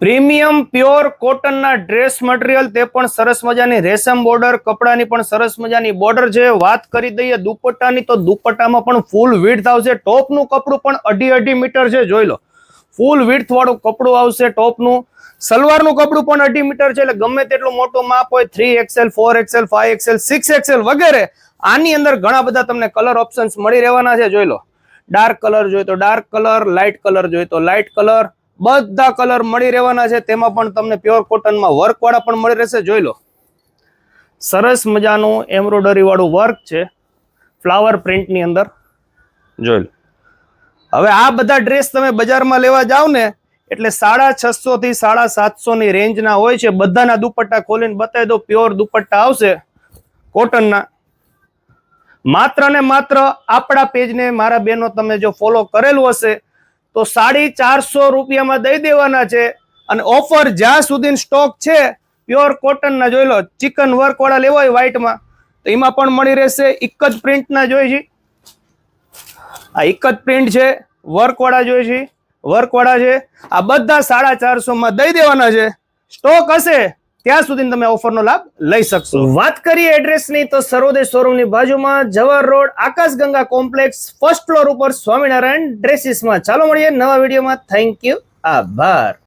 Premium pure કોટનના dress material, તે પણ સરસ મજાની રેશમ બોર્ડર, કપડાની પણ સરસ મજાની બોર્ડર છે. વાત કરી દઈએ દુપટ્ટાની, તો દુપટ્ટામાં પણ ફૂલ વિડ્થ આવશે. ટોપનું કપડું પણ 2.5 મીટર છે, જોઈ લો. ફૂલ વિડ્થ વાળું કપડું આવશે ટોપનું. સલવારનું કપડું પણ 2.5 મીટર છે, એટલે ગમે તેટલું મોટું માપ હોય, 3XL, 4XL, 5XL, 6XL વગેરે, આની અંદર ઘણા બધા તમને કલર ઓપ્શન્સ મળી રહેવાના છે. જોઈ લો, ડાર્ક કલર જોઈએ તો ડાર્ક કલર, લાઇટ કલર જોઈએ તો લાઇટ કલર, બધા કલર મળી રહેવાના છે. તેમાં પણ તમને પ્યોર કોટનમાં વર્ક વાળા પણ મળી રહેશે. જોઈ લો, સરસ મજાનું એમ્બ્રોઇડરી વાળું વર્ક છે ફ્લાવર પ્રિન્ટની અંદર. જોઈ લો. હવે આ બધા ડ્રેસ તમે બજારમાં લેવા જાવ ને એટલે 650 થી 750 ની રેન્જના હોય છે. બધાના દુપટ્ટા ખોલીને બતાવી દો. પ્યોર દુપટ્ટા આવશે કોટનના. માત્ર ને માત્ર આપણા પેજને મારા બહેનો તમે જો ફોલો કરેલું હશે તો 450 રૂપિયામાં દઈ દેવાના છે. અને ઓફર જ્યાં સુધી સ્ટોક છે પ્યોર કોટનના, જોઈ લો, ચિકન વર્ક વાળા લેવા હોય વ્હાઈટમાં તો એમાં પણ મળી રહેશે. એક જ પ્રિન્ટના જોઈ છે, આ એક જ પ્રિન્ટ છે. વર્ક વાળા જોઈ છે, વર્ક વાળા છે. આ બધા 450 માં દઈ દેવાના છે. સ્ટોક હશે ત્યાં સુધી તમે ઓફરનો લાભ લઈ શકશો. વાત કરીએ એડ્રેસની, તો સર્વોદય શોરૂમની બાજુમાં જવાહર રોડ, આકાશગંગા કોમ્પ્લેક્સ, ફર્સ્ટ ફ્લોર ઉપર સ્વામિનારાયણ ડ્રેસીસમાં. ચાલો મળીએ નવા વિડીયોમાં. થેન્ક યુ, આભાર.